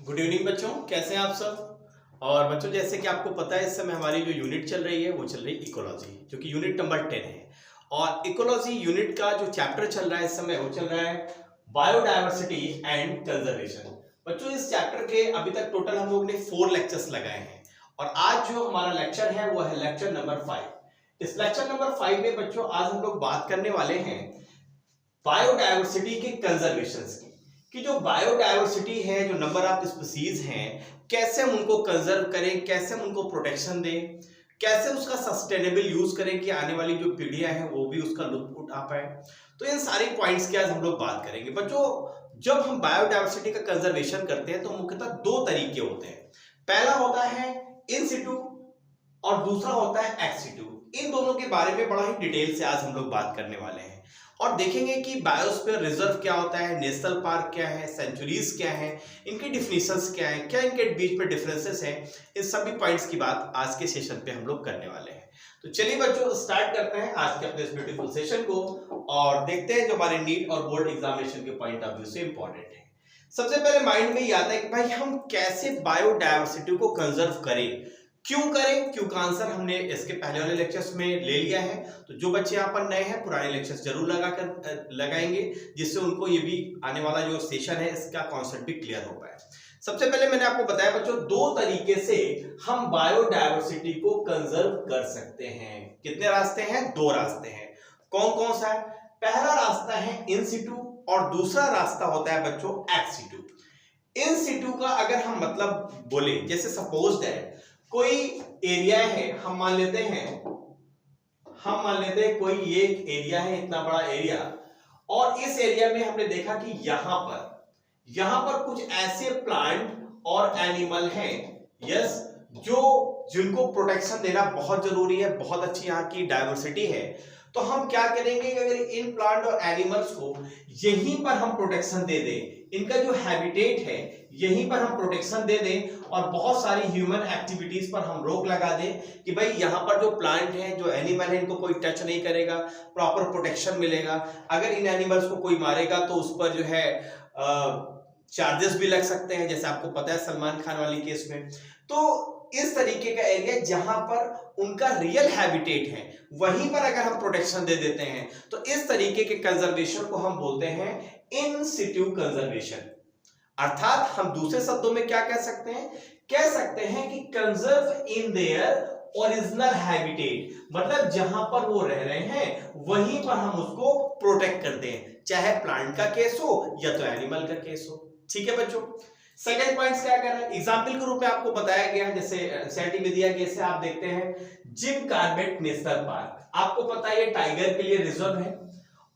Good evening बच्चों, कैसे हैं आप सब। और बच्चों, जैसे कि आपको पता है इस समय हमारी जो यूनिट चल रही है वो चल रही है इकोलॉजी, जो कि यूनिट नंबर 10 है। और इकोलॉजी यूनिट का जो चैप्टर चल रहा है इस समय वो चल रहा है बायोडायवर्सिटी एंड कंजर्वेशन। बच्चों, इस चैप्टर के अभी तक टोटल हम लोग ने 4 लेक्चर्स लगाए हैं और आज जो हमारा लेक्चर है वो है लेक्चर नंबर 5। इस लेक्चर नंबर 5 में बच्चों आज हम लोग बात करने वाले हैं बायोडायवर्सिटी के कंजर्वेशन की, कि जो बायोडायवर्सिटी है, जो नंबर ऑफ स्पीसीज हैं, कैसे हम उनको कंजर्व करें, कैसे हम उनको प्रोटेक्शन दें, कैसे उसका सस्टेनेबल यूज करें कि आने वाली जो पीढ़ियां हैं वो भी उसका लुत्फ उठा पाए। तो इन सारी पॉइंट्स की आज हम लोग बात करेंगे। बच्चों, जब हम बायोडायवर्सिटी का कंजर्वेशन करते हैं तो मुख्यतः 2 तरीके होते हैं। पहला होता है इन सिटू और दूसरा होता है एक्स सिटू। इन दोनों के बारे में बड़ा ही डिटेल से आज हम लोग बात करने वाले हैं और देखेंगे कि बायोस्फीयर रिजर्व क्या होता है, नेशनल पार्क क्या है, सेंचुरीज क्या है, इनकी डिफिनेशंस क्या है, क्या इनके बीच में डिफरेंसेस हैं। इन सभी पॉइंट्स की बात आज के सेशन पे हम लोग करने वाले हैं। तो चलिए बच्चों, स्टार्ट करते हैं आज के अपने इस ब्यूटीफुल सेशन को और देखते हैं जो हमारे नीट और बोर्ड एग्जामिनेशन के पॉइंट ऑफ व्यू से इंपॉर्टेंट है। सबसे पहले माइंड में ये आता है कि भाई हम कैसे बायोडायवर्सिटी को कंजर्व करें, क्यों करें। क्यों का आंसर हमने इसके पहले वाले लेक्चर्स में ले लिया है। तो जो बच्चे यहाँ पर नए हैं पुराने लेक्चर्स जरूर लगाएंगे, जिससे उनको ये भी आने वाला जो सेशन है इसका कॉन्सेप्ट भी क्लियर हो पाए। सबसे पहले मैंने आपको बताया बच्चों, 2 तरीके से हम बायोडायवर्सिटी को कंजर्व कर सकते हैं। कितने रास्ते हैं? 2 रास्ते हैं। कौन कौन सा है? पहला रास्ता है इन सिटू और दूसरा रास्ता होता है बच्चों एक्स सिटू। इन सिटू का अगर हम मतलब बोले, जैसे सपोज है कोई एरिया है, हम मान लेते हैं कोई ये एरिया है, इतना बड़ा एरिया, और इस एरिया में हमने देखा कि यहां पर कुछ ऐसे प्लांट और एनिमल हैं, यस, जिनको प्रोटेक्शन देना बहुत जरूरी है, बहुत अच्छी यहाँ की डायवर्सिटी है। तो हम क्या करेंगे कि अगर इन प्लांट और एनिमल्स को यहीं पर हम प्रोटेक्शन दे दें, इनका जो हैबिटेट है यहीं पर हम प्रोटेक्शन दे दें और बहुत सारी ह्यूमन एक्टिविटीज पर हम रोक लगा दें कि भाई यहाँ पर जो प्लांट है, जो एनिमल है, इनको कोई टच नहीं करेगा, प्रॉपर प्रोटेक्शन मिलेगा। अगर इन एनिमल्स को कोई मारेगा तो उस पर जो है चार्जेस भी लग सकते हैं, जैसे आपको पता है सलमान खान वाली केस में। तो इस तरीके का एरिया जहां पर उनका रियल हैबिटेट है वहीं पर अगर हम प्रोटेक्शन दे देते हैं तो इस तरीके के कंजर्वेशन को हम बोलते हैं इन सिटू कंजर्वेशन। अर्थात हम दूसरे शब्दों में क्या कह सकते हैं कि conserve in their original habitat, मतलब जहां पर वो रह रहे हैं वहीं पर हम उसको प्रोटेक्ट करते हैं, चाहे प्लांट का केस हो या तो एनिमल का केस हो। ठीक है बच्चों। सेकेंड पॉइंट क्या कह रहा है? एग्जाम्पल के रूप में आपको बताया गया है, जैसे एनसीईआरटी में दिया गया, जैसे आप देखते हैं जिम कॉर्बेट नेशनल पार्क, आपको पता है ये टाइगर के लिए रिजर्व है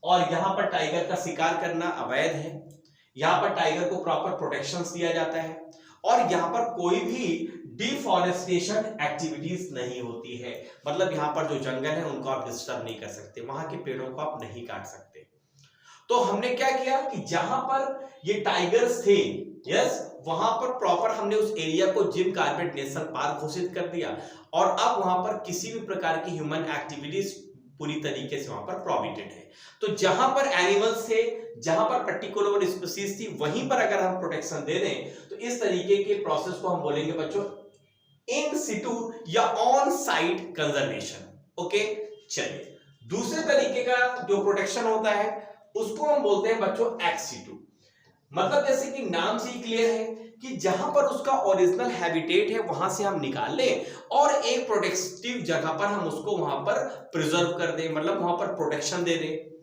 और यहाँ पर टाइगर का शिकार करना अवैध है। यहाँ पर टाइगर को प्रॉपर प्रोटेक्शन दिया जाता है और यहाँ पर कोई भी डिफॉरेस्टेशन एक्टिविटीज नहीं होती है, मतलब यहाँ पर जो जंगल है उनको आप डिस्टर्ब नहीं कर सकते, वहां के पेड़ों को आप नहीं काट सकते। तो हमने क्या किया कि जहां पर ये टाइगर्स थे, यस, वहां पर प्रॉपर हमने उस एरिया को जिम कॉर्बेट नेशनल पार्क घोषित कर दिया और अब वहां पर किसी भी प्रकार की ह्यूमन एक्टिविटीज पूरी तरीके से वहां पर प्रोहिबिटेड है। तो जहां पर एनिमल्स थे, जहां पर पर्टिकुलर स्पीसीज थी, वहीं पर अगर हम प्रोटेक्शन दे दें तो इस तरीके के प्रोसेस को हम बोलेंगे बच्चों इन सिटू या ऑन साइट कंजर्वेशन। ओके, चलिए दूसरे तरीके का जो प्रोटेक्शन होता है उसको हम बोलते हैं बच्चों एक्स सिटू। मतलब जैसे कि नाम से ही क्लियर है कि जहां पर उसका ओरिजिनल हैबिटेट है वहां से हम निकाल लें और एक प्रोटेक्टिव जगह पर हम उसको वहां पर प्रिजर्व कर दें, मतलब वहां पर प्रोटेक्शन दे दें।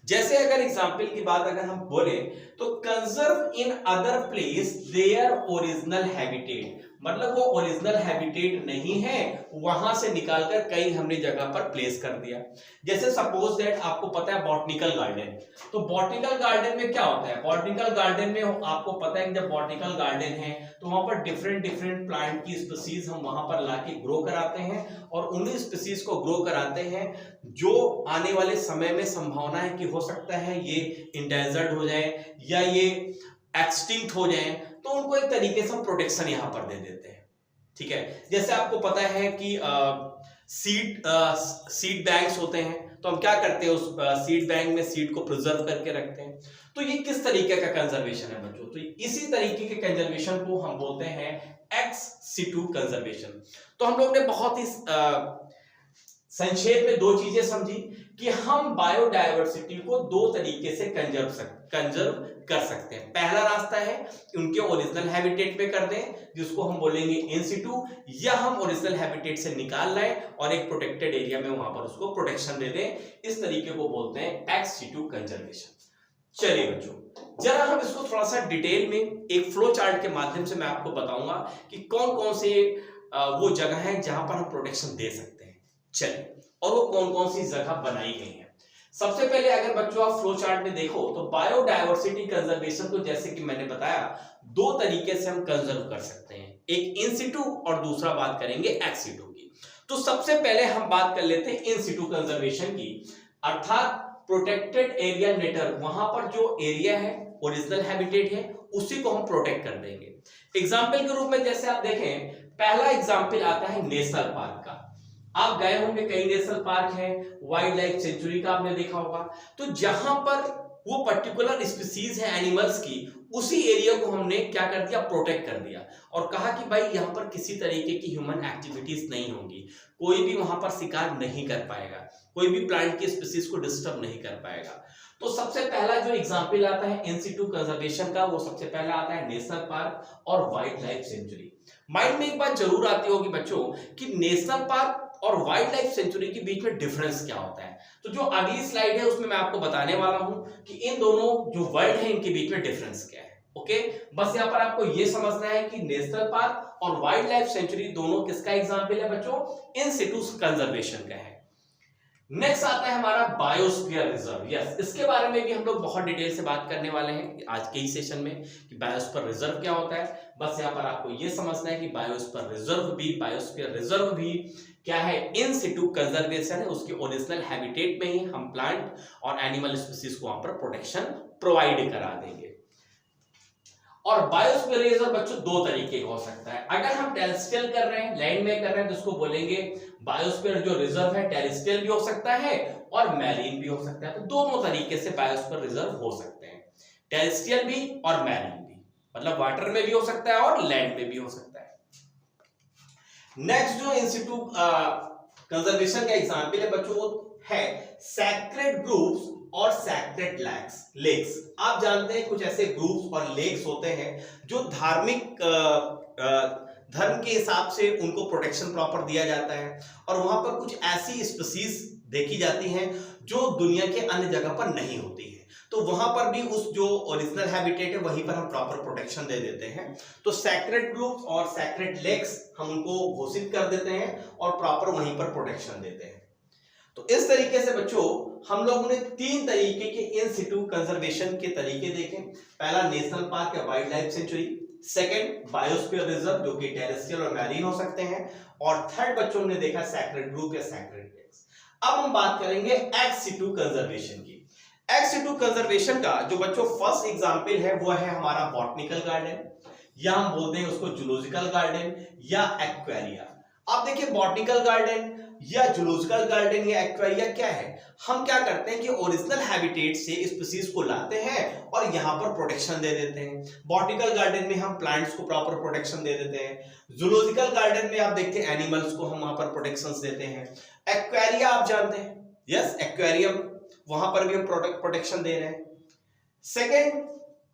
जैसे अगर एग्जांपल की बात अगर हम बोले तो conserve in other place their original habitat, मतलब वो ओरिजिनल हैबिटेट नहीं है, वहां से निकालकर कहीं हमने जगह पर प्लेस कर दिया। जैसे सपोज दैट आपको पता है बॉटनिकल गार्डन, तो बॉटनिकल गार्डन में क्या होता है? बॉटनिकल गार्डन में आपको पता है कि जब बॉटनिकल गार्डन है तो वहां पर डिफरेंट प्लांट की स्पीसीज हम वहां पर लाके ग्रो कराते हैं और उन्हीं स्पीसीज को ग्रो कराते हैं जो आने वाले समय में संभावना है कि हो सकता है ये इंडेंजर्ड हो जाए या ये एक्सटिंक्ट हो जाए, तो उनको एक तरीके से हम प्रोटेक्शन यहां पर दे देते हैं। ठीक है, जैसे आपको पता है कि सीड बैंक्स होते हैं, तो हम क्या करते हैं, उस सीड बैंक में सीड को प्रिजर्व करके रखते हैं। तो ये किस तरीके का कंजर्वेशन है बच्चों? तो इसी तरीके के कंजर्वेशन को हम बोलते हैं एक्स सिटू कंजर्वेशन। तो हम लोग ने बहुत ही संक्षेप में दो चीजें समझी कि हम बायोडायवर्सिटी को दो तरीके से कंजर्व कर सकते हैं। पहला रास्ता है उनके ओरिजिनल हैबिटेट पे कर दें, जिसको हम बोलेंगे इन सिटू, या हम ओरिजिनल हैबिटेट से निकाल लाएं और एक प्रोटेक्टेड एरिया में वहां पर उसको प्रोटेक्शन दे दें। इस तरीके को बोलते हैं एक्स सिटू कंजर्वेशन। चलिए बच्चों, जरा हम इसको थोड़ा सा डिटेल में एक फ्लो चार्ट के माध्यम से मैं आपको बताऊंगा कि कौन कौन से वो जगह है जहां पर हम प्रोटेक्शन दे सकते हैं। चलिए, और वो कौन कौन सी जगह बनाई गई है। सबसे पहले अगर बच्चों आप फ्लो चार्ट में देखो तो बायोडायवर्सिटी कंजर्वेशन को, जैसे कि मैंने बताया, दो तरीके से हम कंजर्व कर सकते हैं, एक इन सिटू और दूसरा बात करेंगे एक्स सिटू की। तो सबसे पहले हम बात कर लेते हैं इन सिटू कंजर्वेशन की, अर्थात प्रोटेक्टेड एरिया नेटवर्क, वहां पर जो एरिया है, ओरिजिनल हैबिटेट है, उसी को हम प्रोटेक्ट कर देंगे। एग्जाम्पल के रूप में जैसे आप देखें, पहला एग्जाम्पल आता है नेशनल पार्क का। आप गए होंगे, कई नेशनल पार्क है, वाइल्ड लाइफ सेंचुरी का आपने देखा होगा। तो जहां पर वो पर्टिकुलर स्पीसीज है एनिमल्स की, उसी एरिया को हमने क्या कर दिया, प्रोटेक्ट कर दिया, और कहा कि भाई यहां पर किसी तरीके की ह्यूमन एक्टिविटीज नहीं होंगी, कोई भी वहां पर शिकार नहीं कर पाएगा, कोई भी प्लांट की स्पीसीज को डिस्टर्ब नहीं कर पाएगा। तो सबसे पहला जो एग्जाम्पल आता है इन सिटू कंजर्वेशन का, वो सबसे पहला आता है नेशनल पार्क और वाइल्ड लाइफ सेंचुरी। माइंड में एक बात जरूर आती होगी बच्चों कि नेशनल पार्क और वाइल्ड लाइफ सेंचुरी के बीच में डिफरेंस क्या होता है। तो जो अगली स्लाइड है उसमें मैं आपको बताने वाला हूं कि इन दोनों जो वर्ड है इनके बीच में डिफरेंस क्या है। ओके, बस यहां पर आपको यह समझना है कि नेशनल पार्क और वाइल्ड लाइफ सेंचुरी दोनों किसका एग्जाम्पल है बच्चों, इन सिटू कंजर्वेशन का है। नेक्स्ट आता है हमारा बायोस्फीयर रिजर्व। यस, इसके बारे में भी हम लोग बहुत डिटेल से बात करने वाले हैं आज के ही सेशन में कि बायोस्फीयर रिजर्व क्या होता है। बस यहाँ पर आपको ये समझना है कि बायोस्फीयर रिजर्व भी क्या है, इन सिटू कंजर्वेशन है, उसके ओरिजिनल हैबिटेट में ही हम प्लांट और एनिमल स्पीसीज को वहां पर प्रोटेक्शन प्रोवाइड करा देंगे। और बायोस्फीयर रिजर्व बच्चों दो तरीके का हो सकता है। अगर हम टेरेस्ट्रियल कर रहे हैं, लैंड में कर रहे हैं, तो उसको बोलेंगे बायोस्फीयर जो रिजर्व है, टेरेस्ट्रियल भी हो सकता है और मैरीन भी हो सकता है। तो दोनों तरीके से बायोस्फीयर रिजर्व हो सकते हैं, टेरेस्ट्रियल भी और मैरीन भी, मतलब वाटर में भी हो सकता है और लैंड में भी हो सकता है। नेक्स्ट जो इन सिटू कंजर्वेशन का एग्जांपल है बच्चों, वो है सैक्रेड ग्रुप्स और सैक्रेड लेक्स। आप जानते हैं कुछ ऐसे ग्रुप्स और लेक्स होते हैं जो धार्मिक धर्म के हिसाब से उनको प्रोटेक्शन प्रॉपर दिया जाता है, और वहां पर कुछ ऐसी स्पीसीज देखी जाती हैं जो दुनिया के अन्य जगह पर नहीं होती है। तो वहां पर भी उस जो ओरिजिनल हैबिटेट है वहीं पर हम प्रॉपर प्रोटेक्शन दे देते हैं। तो सैक्रेड ग्रुप्स और सैक्रेड लेक्स हम उनको घोषित कर देते हैं और प्रॉपर वहीं पर प्रोटेक्शन देते हैं। तो इस तरीके से बच्चों हम लोगों ने तीन तरीके के इन सिटू कंजर्वेशन के तरीके देखे। पहला नेशनल पार्क या wild life century, second biosphere reserve जो कि टेरेस्ट्रियल और मैरीन हो सकते हैं, और थर्ड बच्चों ने देखा सैक्रेड ग्रुप या सैक्रेड लेक्स। अब हम बात करेंगे एक्स सिटू कंजर्वेशन की। एक्स सिटू कंजर्वेशन का जो बच्चों फर्स्ट एग्जांपल है वो है हमारा बॉटनिकल गार्डन, या हम बोलते हैं उसको जूलॉजिकल गार्डन या एक्वेरिया। आप देखिए बॉटनिकल गार्डन या जूलॉजिकल गार्डन या एक्वेरिया क्या है, हम क्या करते हैं कि ओरिजिनल हैबिटेट से स्पीसीज को लाते हैं और यहाँ पर प्रोटेक्शन दे देते हैं। बॉटनिकल गार्डन में हम प्लांट्स को प्रॉपर प्रोटेक्शन दे देते हैं, जूलॉजिकल गार्डन में आप देखते हैं एनिमल्स को हम वहां पर प्रोटेक्शन देते हैं। एक्वेरिया आप जानते हैं, यस एक्वेरियम, वहां पर भी हम प्रोटेक्शन दे रहे हैं। सेकेंड,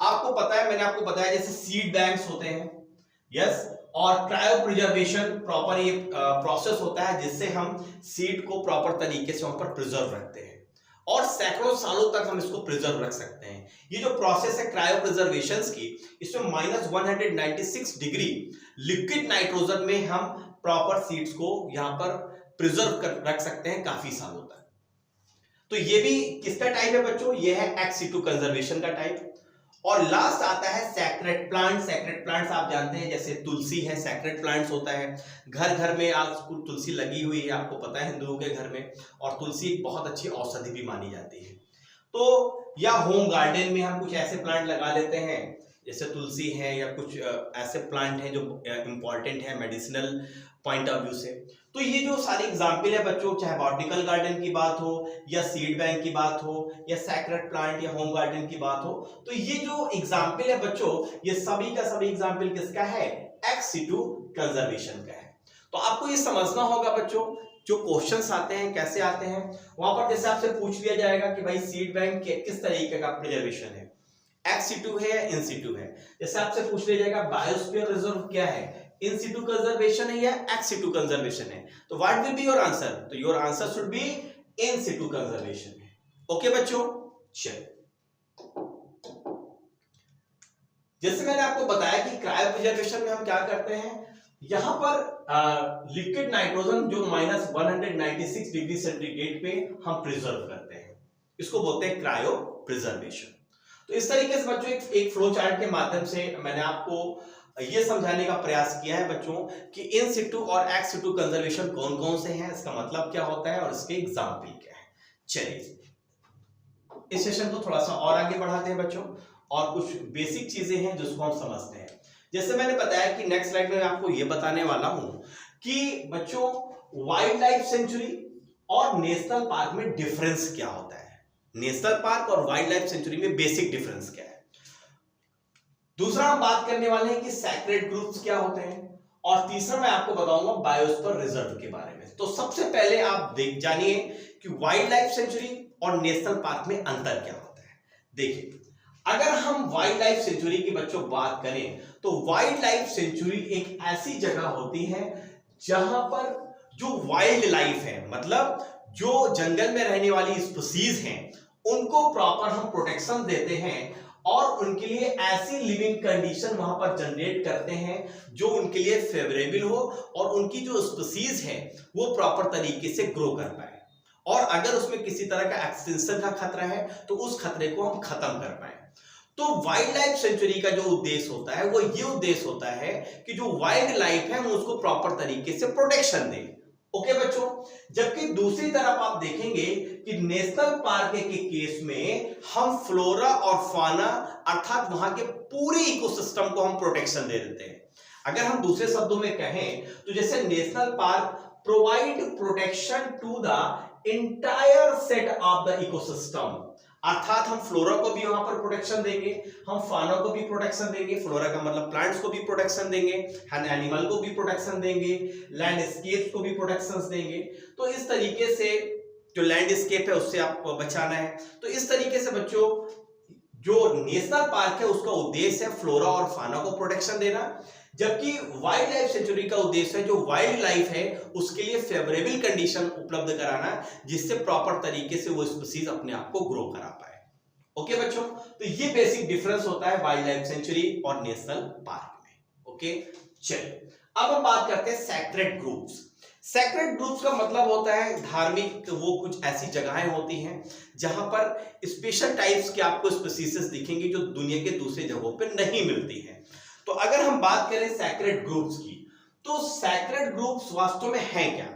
आपको पता है, मैंने आपको बताया जैसे सीड बैंक्स होते हैं, यस, और क्रायो प्रिजर्वेशन प्रॉपर ये प्रोसेस होता है जिससे हम सीड को प्रॉपर तरीके से वहां पर प्रिजर्व रखते हैं और सैकड़ों सालों तक हम इसको प्रिजर्व रख सकते हैं। ये जो प्रोसेस है क्रायो प्रिजर्वेशन की, इसमें -196 डिग्री लिक्विड नाइट्रोजन में हम प्रॉपर सीड्स को यहां पर प्रिजर्व कर रख सकते हैं काफी सालों तक। तो ये भी किसका टाइप है बच्चों, ये है एक्स सिटू कंजर्वेशन का टाइप। और लास्ट आता है सैक्रेड प्लांट। सैक्रेड प्लांट्स आप जानते हैं जैसे तुलसी है, सैक्रेड प्लांट्स होता है, घर घर में आज तुलसी लगी हुई है, आपको पता है हिंदुओं के घर में, और तुलसी एक बहुत अच्छी औषधि भी मानी जाती है। तो या होम गार्डन में हम कुछ ऐसे प्लांट लगा लेते हैं जैसे तुलसी है या कुछ ऐसे प्लांट हैं जो इम्पॉर्टेंट है मेडिसिनल पॉइंट ऑफ व्यू से। तो ये जो सारी एग्जाम्पल है बच्चों, चाहे बॉटनिकल गार्डन की बात हो या सीड बैंक की बात हो या सैक्रेड प्लांट या होम गार्डन की बात हो, तो ये जो एग्जाम्पल है बच्चों, ये सभी का सभी एग्जाम्पल किसका है? एक्स सिटू कंजर्वेशन का है। तो आपको ये समझना होगा बच्चों, जो क्वेश्चंस आते हैं कैसे आते हैं, वहां पर जैसे आपसे पूछ लिया जाएगा कि भाई सीड बैंक किस तरीके का प्रिजर्वेशन है, एक्स सिटू है या इन सिटू है। जैसे आपसे पूछ लिया जाएगा बायोस्फीयर रिजर्व क्या है, इन सिटू कंजर्वेशन है या एक्स सिटू कंजर्वेशन है, तो what will be your answer? तो your answer should be in situ conservation है। ओके बच्चों, चलिए जैसे मैंने आपको बताया कि क्रायो प्रिजर्वेशन में हम क्या करते हैं, यहां पर लिक्विड नाइट्रोजन जो -196 डिग्री सेंटीग्रेड पे हम प्रिजर्व करते हैं, इसको बोलते हैं क्रायो प्रिजर्वेशन। तो इस तरीके से बच्चों एक फ्लो चार्ट के माध्यम से मैंने आपको ये समझाने का प्रयास किया है बच्चों कि इन सिटू और एक्स सिटू कंजर्वेशन कौन कौन से हैं, इसका मतलब क्या होता है और इसके एग्जाम्पल क्या है। चलिए इस सेशन को थोड़ा सा और आगे बढ़ाते हैं बच्चों, और कुछ बेसिक चीजें हैं जिसको हम समझते हैं। जैसे मैंने बताया कि नेक्स्ट स्लाइड में मैं आपको ये बताने वाला हूं कि बच्चों वाइल्ड लाइफ सेंचुरी और नेशनल पार्क में डिफरेंस क्या होता है, नेशनल पार्क और वाइल्ड लाइफ सेंचुरी में बेसिक डिफरेंस क्या है। दूसरा हम बात करने वाले हैं कि सैक्रेड ग्रुप्स क्या होते हैं, और तीसरा मैं आपको बताऊंगा बायोस्फीयर रिजर्व के बारे में। तो सबसे पहले आप जानिए कि वाइल्ड लाइफ सेंचुरी और नेशनल पार्क में अंतर क्या होता है। देखिए अगर हम वाइल्ड लाइफ सेंचुरी की बच्चों बात करें तो वाइल्ड लाइफ सेंचुरी एक ऐसी जगह होती है जहां पर जो वाइल्ड लाइफ है, मतलब जो जंगल में रहने वाली स्पीसीज हैं, उनको प्रॉपर हम प्रोटेक्शन देते हैं और उनके लिए ऐसी लिविंग कंडीशन वहां पर जनरेट करते हैं जो उनके लिए फेवरेबल हो और उनकी जो स्पीसीज है वो प्रॉपर तरीके से ग्रो कर पाए, और अगर उसमें किसी तरह का एक्सटिंक्शन का खतरा है तो उस खतरे को हम खत्म कर पाए। तो वाइल्ड लाइफ सेंचुरी का जो उद्देश्य होता है वो ये उद्देश्य होता है कि जो वाइल्ड लाइफ है हम उसको प्रॉपर तरीके से प्रोटेक्शन दें। ओके बच्चों, जबकि दूसरी तरफ आप देखेंगे कि नेशनल पार्क के केस में हम फ्लोरा और फाना अर्थात वहां के पूरे इकोसिस्टम को हम प्रोटेक्शन दे देते हैं। अगर हम दूसरे शब्दों में कहें तो जैसे national park provide protection to the entire set of the ecosystem, अर्थात हम फ्लोरा को भी वहां पर प्रोटेक्शन देंगे, हम फाना को भी प्रोटेक्शन देंगे, फ्लोरा का मतलब प्लांट्स को भी प्रोटेक्शन देंगे, एनिमल को भी प्रोटेक्शन देंगे, लैंडस्केप को भी प्रोटेक्शन देंगे। तो इस तरीके से जो लैंडस्केप है उससे आपको बचाना है। तो इस तरीके से बच्चों जो नेशनल पार्क है उसका उद्देश्य है फ्लोरा और फाना को प्रोटेक्शन देना, जबकि वाइल्ड लाइफ सेंचुरी का उद्देश्य है जो वाइल्ड लाइफ है उसके लिए फेवरेबल कंडीशन उपलब्ध कराना जिससे प्रॉपर तरीके से वो स्पीसीज अपने आप को ग्रो करा पाए। ओके बच्चों, तो ये बेसिक डिफरेंस होता है वाइल्ड लाइफ सेंचुरी और नेशनल पार्क में। ओके चलिए अब हम बात करते हैं सैक्रेड ग्रुप्स। सैक्रेड ग्रुप्स का मतलब होता है धार्मिक, वो कुछ ऐसी जगहें होती हैं जहां पर स्पेशल टाइप्स के आपको स्पीसीज दिखेंगी जो दुनिया के दूसरे जगहों पर नहीं मिलती हैं। तो अगर हम बात करें सैक्रेड ग्रुप्स की, तो सैक्रेड ग्रुप्स वास्तव में हैं क्या?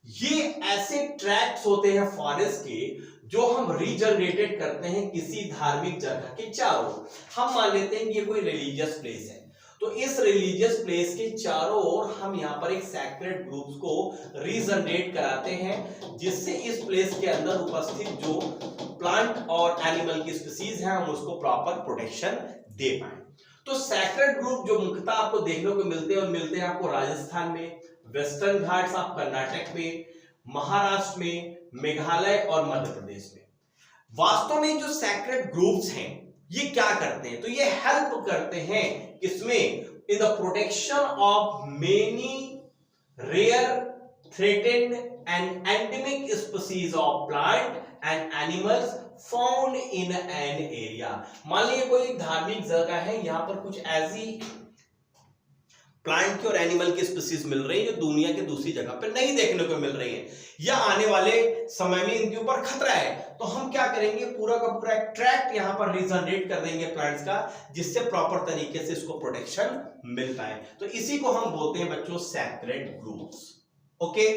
ये ऐसे ट्रैक्ट्स होते हैं फॉरेस्ट के जो हम रीजनरेटेड करते हैं किसी धार्मिक जगह के चारों। हम मान लेते हैं कि ये कोई रिलीजियस प्लेस है, तो इस रिलीजियस प्लेस के चारों ओर हम यहाँ पर एक सैक्रेड ग्रुप्स को रीजनरेट कराते हैं जिससे इस प्लेस के अंदर उपस्थित जो प्लांट और एनिमल की स्पीसीज है हम उसको प्रॉपर प्रोटेक्शन दे पाए। तो सैक्रेड ग्रुप जो मुख्यतः आपको देखने को मिलते हैं और मिलते हैं आपको राजस्थान में, वेस्टर्न घाट्स ऑफ कर्नाटक में, महाराष्ट्र में, मेघालय और मध्य प्रदेश में। वास्तव में जो सैक्रेड ग्रुप्स हैं ये क्या करते हैं? तो ये हेल्प करते हैं किसमें? In the protection of many rare, threatened and endemic species of plant and animals found in an area. मान लीजिए कोई धार्मिक जगह है, यहां पर कुछ ऐसी प्लांट की और एनिमल की स्पीसीज मिल रही है जो दुनिया के दूसरी जगह पे नहीं देखने को मिल रही है, या आने वाले समय में इनके ऊपर खतरा है, तो हम क्या करेंगे, पूरा का पूरा एक ट्रैक्ट यहां पर रीजनरेट कर देंगे प्लांट्स का जिससे प्रॉपर तरीके से इसको प्रोटेक्शन मिल पाए। तो इसी को हम बोलते हैं बच्चों सैक्रेड ग्रुप्स। ओके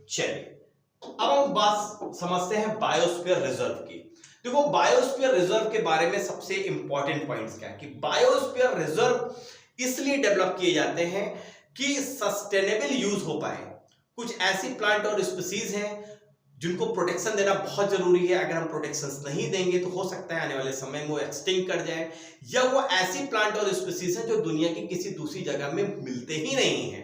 चलिए अब हम बात समझते हैं बायोस्फीयर रिजर्व की। देखो बायोस्फीयर रिजर्व के बारे में सबसे इंपॉर्टेंट पॉइंट्स क्या है कि बायोस्फीयर रिजर्व इसलिए डेवलप किए जाते हैं कि सस्टेनेबल यूज हो पाए, कुछ ऐसी प्लांट और स्पीसीज हैं जिनको प्रोटेक्शन देना बहुत जरूरी है। अगर हम प्रोटेक्शन नहीं देंगे तो हो सकता है आने वाले समय में वो एक्सटिंक्ट कर जाए, या वो ऐसी प्लांट और स्पीसीज हैं जो दुनिया की किसी दूसरी जगह में मिलते ही नहीं है।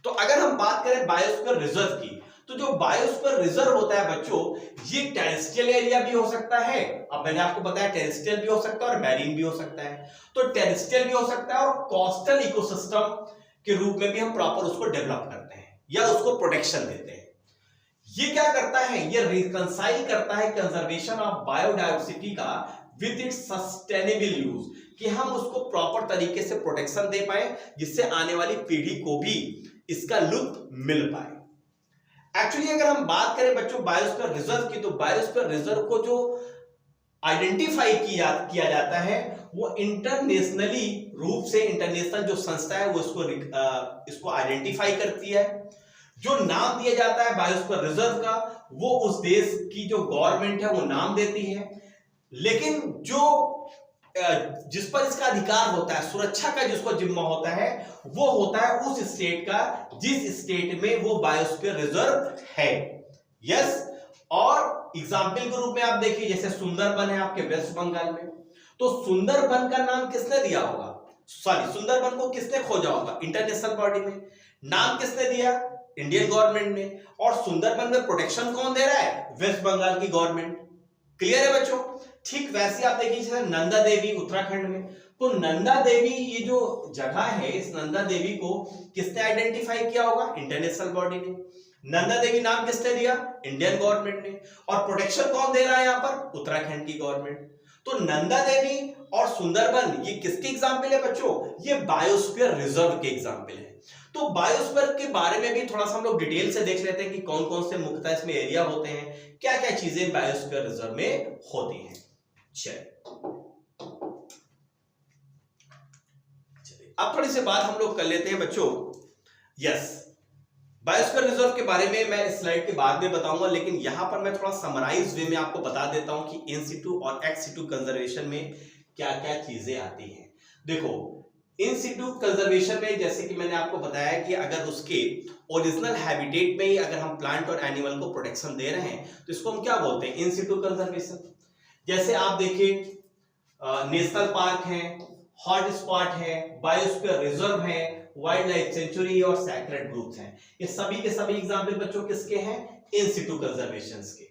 तो अगर हम बात करें बायोस्फीयर रिजर्व की, तो जो बायोस्फीयर रिजर्व होता है बच्चों, ये टेरेस्ट्रियल एरिया भी हो सकता है। अब मैंने आपको बताया टेरेस्ट्रियल भी हो सकता है और मैरीन भी हो सकता है। तो टेरेस्ट्रियल भी हो सकता है और कोस्टल इकोसिस्टम के रूप में भी हम प्रॉपर उसको डेवलप करते हैं या उसको प्रोटेक्शन देते हैं। ये क्या करता है, ये रिकंसाइल करता है कंजर्वेशन ऑफ बायोडायवर्सिटी का विद इट्स सस्टेनेबल यूज, कि हम उसको प्रॉपर तरीके से प्रोटेक्शन दे पाए जिससे आने वाली पीढ़ी को भी इसका लुत्फ मिल पाए। एक्चुअली अगर हम बात करें बच्चों बायोस्फीयर रिजर्व की, तो बायोस्फीयर रिजर्व को जो आइडेंटिफाई किया जाता है वो इंटरनेशनली रूप से, इंटरनेशनल जो संस्था है वो इसको आइडेंटिफाई करती है। जो नाम दिया जाता है बायोस्फीयर रिजर्व का वो उस देश की जो गवर्नमेंट है वो नाम देती है, लेकिन जो जिस पर इसका अधिकार होता है, सुरक्षा का जिसको जिम्मा होता है, वो होता है उस स्टेट का जिस स्टेट में वो बायोस्फीयर रिजर्व है। यस, और एग्जाम्पल के रूप में आप देखिए जैसे सुंदरबन है आपके वेस्ट बंगाल में, तो सुंदरबन का नाम किसने दिया होगा, सॉरी सुंदरबन को किसने खोजा होगा, इंटरनेशनल बॉडी में। नाम किसने दिया, इंडियन गवर्नमेंट ने। और सुंदरबन में प्रोटेक्शन कौन दे रहा है, वेस्ट बंगाल की गवर्नमेंट। क्लियर है बच्चों। ठीक वैसे आप देखिए जैसे नंदा देवी उत्तराखंड में, तो नंदा देवी ये जो जगह है, इस नंदा देवी को किसने आइडेंटिफाई किया होगा, इंटरनेशनल बॉडी ने। नंदा देवी नाम किसने दिया, इंडियन गवर्नमेंट ने। और प्रोटेक्शन कौन दे रहा है यहाँ पर, उत्तराखंड की गवर्नमेंट। तो नंदा देवी और सुंदरबन ये किसके एग्जाम्पल है बच्चों, ये बायोस्फीयर रिजर्व के एग्जाम्पल है। तो बायोस्फीयर के बारे में भी थोड़ा सा हम लोग डिटेल से देख लेते हैं कि कौन कौन से मुख्यतः इसमें एरिया होते हैं, क्या क्या चीजें बायोस्फीयर रिजर्व में होती हैं। चलिए अब थोड़ी सी बात हम लोग कर लेते हैं बच्चों। यस, बायोस्फीयर रिजर्व के बारे में मैं इस स्लाइड के बाद में बताऊंगा, लेकिन यहां पर मैं थोड़ा समराइज वे में आपको बता देता हूं कि इन सिटू और एक्स सिटू कंजर्वेशन में क्या क्या चीजें आती हैं। देखो इन सिटू कंजर्वेशन में जैसे कि मैंने आपको बताया कि अगर उसके ओरिजिनल हैबिटेट में ही अगर हम प्लांट और एनिमल को प्रोटेक्शन दे रहे हैं तो इसको हम क्या बोलते हैं, इन सिटू कंजर्वेशन। जैसे आप देखिए नेशनल पार्क है, हॉट स्पॉट है, बायोस्फीयर रिजर्व है, वाइल्ड लाइफ सेंचुरी और सैक्रेड ग्रुप्स हैं। ये सभी के सभी एग्जाम्पल बच्चों किसके हैं, इन सिटू कंजर्वेशंस के।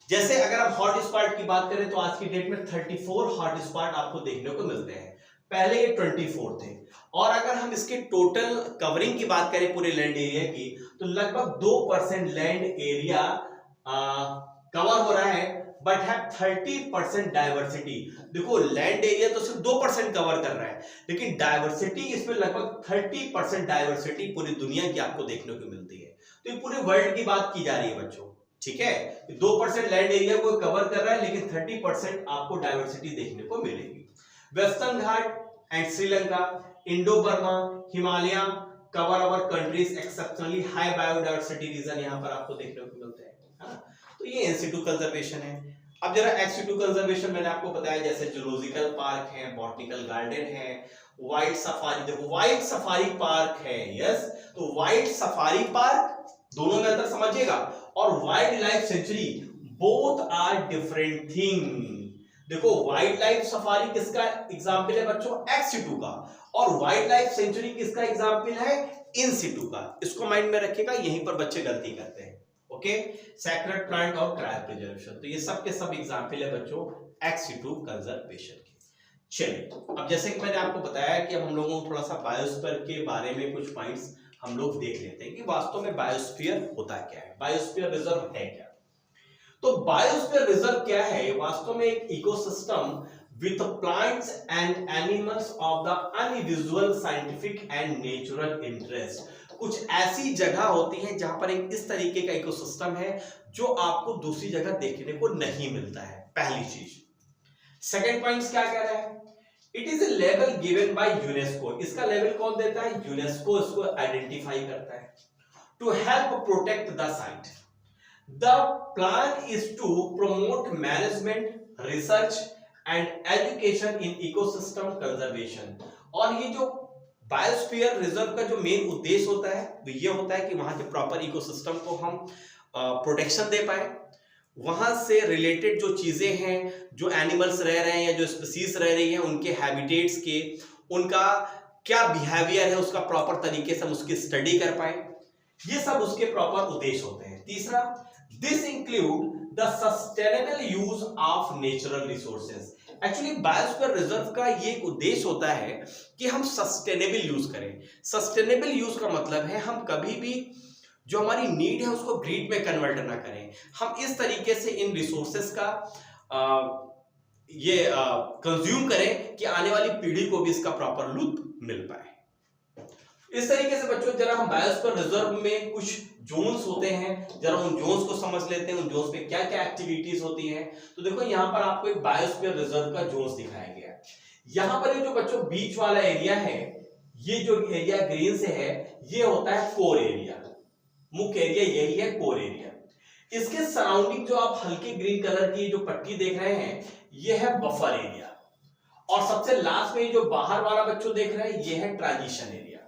जैसे अगर आप हॉट स्पॉट की बात करें तो आज की डेट में 34 हॉट स्पॉट आपको देखने को मिलते हैं, पहले ये 24 थे। और अगर हम इसके टोटल कवरिंग की बात करें पूरे लैंड एरिया की, तो लगभग 2% लैंड एरिया कवर हो रहा है, बट है 30% डाइवर्सिटी। देखो लैंड एरिया तो सिर्फ 2% कवर कर रहा है, लेकिन डाइवर्सिटी इसमें लगभग 30% डाइवर्सिटी पूरी दुनिया की आपको देखने को मिलती है। तो ये पूरे वर्ल्ड की बात की जा रही है बच्चों, ठीक है। 2% लैंड एरिया को कवर कर रहा है, लेकिन 30% आपको डाइवर्सिटी देखने को मिलेगी। Western Ghat and Sri Lanka, Indo Burma, Himalaya cover our countries exceptionally high biodiversity region यहाँ पर आपको देखने को मिलते हैं। तो ये इन सिटू कंजर्वेशन है। अब जरा एक्स सिटू कंजर्वेशन मैंने आपको बताया, जैसे जूलॉजिकल पार्क है, बॉटनिकल गार्डन है, वाइल्ड सफारी। देखो वाइल्ड सफारी पार्क है, यस, तो वाइल्ड सफारी पार्क दोनों में अंतर समझिएगा, और wild life sanctuary, both are different thing. देखो वाइल्ड लाइफ सफारी किसका एग्जाम्पल है बच्चों, एक्स सिटू का, और वाइल्ड लाइफ सेंचुरी किसका एग्जाम्पल है, इन सिटू का। इसको माइंड में रखिएगा, यहीं पर बच्चे गलती करते हैं। ओके, सैक्रेड प्लांट और क्रायो प्रिजर्वेशन, तो ये सब के सब एग्जाम्पल है बच्चों एक्स सिटू कंजर्वेशन के। चलिए अब जैसे कि मैंने आपको बताया कि अब हम लोगों को थोड़ा सा बायोस्फीयर के बारे में कुछ पॉइंट्स हम लोग देख लेते हैं कि वास्तव में बायोस्फीयर होता क्या है, बायोस्फीयर रिजर्व है क्या। तो बायोस्फीयर रिजर्व क्या है, वास्तव में एक ecosystem with plants and animals of the unusual scientific and natural interest. कुछ ऐसी जगह होती है जहां पर एक इस तरीके का इकोसिस्टम है जो आपको दूसरी जगह देखने को नहीं मिलता है, पहली चीज। सेकंड पॉइंट क्या कह रहा है, it is a level given by UNESCO. इसका लेवल कौन देता है, यूनेस्को इसको आइडेंटिफाई करता है to help protect the site. The plan is to promote management, research and education in ecosystem conservation. और ये जो बायोस्फीयर रिजर्व का जो मेन उद्देश्य होता है वो ये होता है कि वहां के प्रॉपर इकोसिस्टम को हम प्रोटेक्शन दे पाए, वहां से रिलेटेड जो चीजें हैं, जो एनिमल्स रह रहे हैं या जो स्पीसीज रह रही हैं, उनके हैबिटेट्स के, उनका क्या बिहेवियर है, उसका प्रॉपर तरीके से हम उसकी स्टडी कर पाए, ये सब उसके प्रॉपर उद्देश्य होते हैं। तीसरा, this include the sustainable use of natural resources. Actually biosphere reserve का ये एक उद्देश्य होता है कि हम सस्टेनेबल यूज करें। सस्टेनेबल यूज का मतलब है हम कभी भी जो हमारी नीड है उसको ग्रीड में कन्वर्ट ना करें, हम इस तरीके से इन रिसोर्सेस का कंज्यूम करें कि आने वाली पीढ़ी को भी इसका प्रॉपर लुत्फ मिल पाए। इस तरीके से बच्चों जरा हम बायोस्फीयर रिजर्व में कुछ जोन्स होते हैं, जरा उन जोन्स को समझ लेते हैं, उन जोन्स में क्या क्या एक्टिविटीज होती हैं। तो देखो यहाँ पर आपको एक बायोस्फीयर रिजर्व का जोन्स दिखाया गया है। यहाँ पर ये जो बच्चों बीच वाला एरिया है, ये जो एरिया ग्रीन से है, ये होता है कोर एरिया, मुख्य एरिया यही है कोर एरिया। इसके सराउंडिंग जो आप हल्के ग्रीन कलर की जो पट्टी देख रहे हैं, ये है बफर एरिया, और सबसे लास्ट में जो बाहर वाला बच्चों देख रहे हैं, ये है ट्रांजिशन एरिया।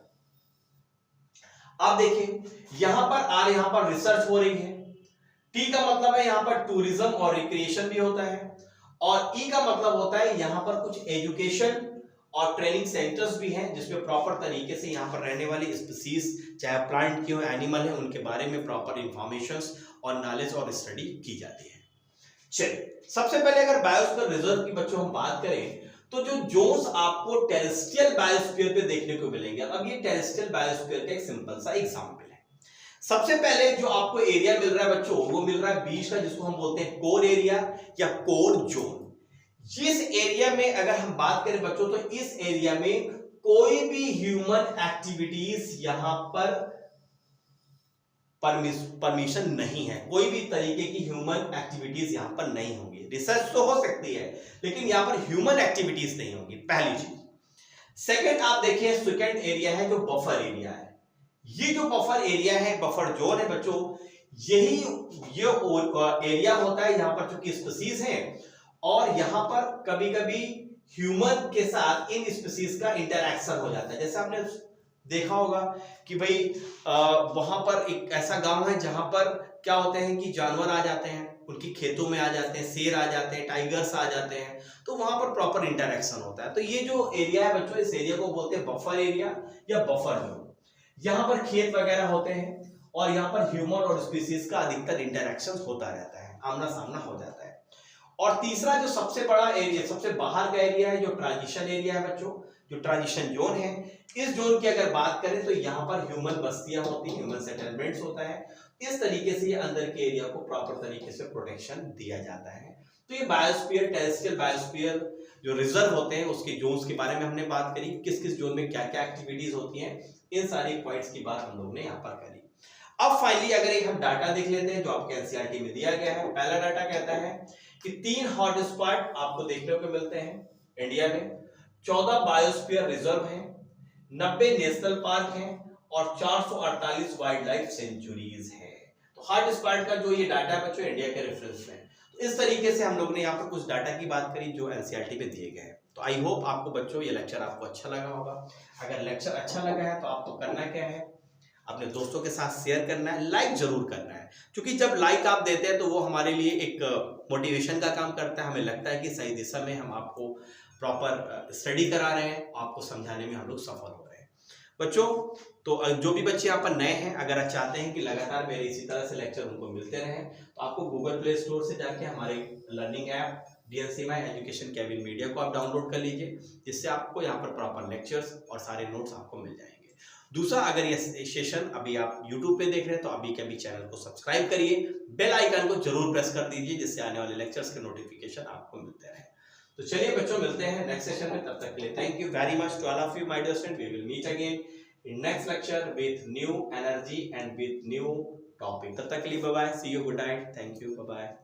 आप देखिए यहां पर रिसर्च हो रही है, टी का मतलब है यहां पर टूरिज्म और रिक्रिएशन भी होता है, और ई का मतलब होता है यहां पर कुछ एजुकेशन और ट्रेनिंग सेंटर्स भी हैं, जिसमें प्रॉपर तरीके से यहाँ पर रहने वाली स्पीसीज, चाहे प्लांट की हो, एनिमल है, उनके बारे में प्रॉपर इंफॉर्मेशंस और नॉलेज और स्टडी की जाती है। चलिए, सबसे पहले अगर बायोस्फीयर रिजर्व की बच्चों हम बात करें, तो जो जोन्स आपको टेरेस्ट्रियल बायोस्फीयर पे देखने को मिलेंगे। अब ये टेरेस्ट्रियल बायोस्फीयर का एक सिंपल सा एग्जांपल है। सबसे पहले जो आपको एरिया मिल रहा है बच्चों, वो मिल रहा है बीच का, जिसको हम बोलते हैं कोर एरिया या कोर जोन। जिस एरिया में अगर हम बात करें बच्चों, तो इस एरिया में कोई भी ह्यूमन एक्टिविटीज यहां पर परमिशन नहीं है, कोई भी तरीके की ह्यूमन एक्टिविटीज यहां पर नहीं होगी। रिसर्च तो हो सकती है, लेकिन यहां पर ह्यूमन एक्टिविटीज नहीं होगी, पहली चीज। सेकंड, आप देखिए सेकंड एरिया है जो बफर एरिया है। ये जो बफर एरिया है, बफर जोन है बच्चों, यही ये एरिया होता है यहां पर चूंकि स्पीसीज है, और यहां पर कभी कभी ह्यूमन के साथ इन स्पीसीज का इंटरैक्शन हो जाता है। जैसे आपने देखा होगा कि भाई वहां पर एक ऐसा गांव है जहां पर क्या होते हैं कि जानवर आ जाते हैं, उनकी खेतों में आ जाते हैं, शेर आ जाते हैं, टाइगर्स आ जाते हैं, तो वहां पर प्रॉपर इंटरैक्शन होता है। तो ये जो एरिया है बच्चों, इस एरिया को बोलते हैं बफर एरिया या बफर जोन। यहाँ पर खेत वगैरह होते हैं, और यहाँ पर ह्यूमन और स्पीसीज का अधिकतर इंटरैक्शन होता रहता है, आमना सामना हो जाता है। और तीसरा जो सबसे बड़ा एरिया, सबसे बाहर का एरिया है, जो ट्रांजिशन एरिया है बच्चों, जो ट्रांजिशन जोन है, इस जोन की अगर बात करें तो यहाँ पर ह्यूमन बस्तियां होती हैं, ह्यूमन सेटलमेंट्स होता है। इस तरीके से ये अंदर के एरिया को प्रॉपर तरीके से प्रोटेक्शन दिया जाता है। तो ये बायोस्फीयर, टेरेस्ट्रियल बायोस्फीयर जो रिजर्व होते हैं, उसके जोन्स के बारे में हमने बात करी, किस किस जोन में क्या क्या एक्टिविटीज होती हैं, इन सारी पॉइंट्स की बात हम लोग ने यहाँ पर करी। अब फाइनली अगर एक हम डाटा देख लेते हैं जो आपके एनसीईआरटी में दिया गया है। पहला डाटा कहता है कि 3 हॉटस्पॉट आपको देखने को मिलते हैं इंडिया में, 14 बायोस्फीयर रिजर्व हैं, 90 नेशनल पार्क हैं, और 448 वाइल्ड लाइफ सेंचुरीज हैं। तो हॉटस्पॉट का जो ये डाटा है बच्चों, इंडिया के रेफरेंस में। तो इस तरीके से हम लोग ने यहाँ पर कुछ डाटा की बात करी जो एनसीईआरटी में दिए गए हैं। तो आई होप आपको बच्चों ये लेक्चर आपको अच्छा लगा होगा। अगर लेक्चर अच्छा लगा है तो आपको करना क्या है, अपने दोस्तों के साथ शेयर करना है, लाइक जरूर करना है, क्योंकि जब लाइक आप देते हैं तो वो हमारे लिए एक मोटिवेशन का काम करता है। हमें लगता है कि सही दिशा में हम आपको प्रॉपर स्टडी करा रहे हैं, आपको समझाने में हम लोग सफल हो रहे हैं बच्चों। तो जो भी बच्चे यहाँ पर नए हैं, अगर चाहते हैं कि लगातार मेरे इसी तरह से लेक्चर उनको मिलते रहें, तो आपको गूगल प्ले स्टोर से जाके हमारे learning app DNC my education cabin media को आप डाउनलोड कर लीजिए, जिससे आपको यहाँ पर प्रॉपर लेक्चर्स और सारे नोट्स आपको मिल जाएंगे। दूसरा, अगर ये सेशन अभी आप YouTube पे देख रहे हैं तो अभी के अभी चैनल को सब्सक्राइब करिए, बेल आइकन को जरूर प्रेस कर दीजिए, जिससे आने वाले लेक्चर्स के नोटिफिकेशन आपको मिलते रहे। तो चलिए बच्चों, मिलते हैं नेक्स्ट सेशन में, तब तक के लिए thank you very much to all of you my dear student. We will meet again in next lecture with new energy and with new topic. तब तक के लिए bye bye, see you, good night, thank you, bye bye.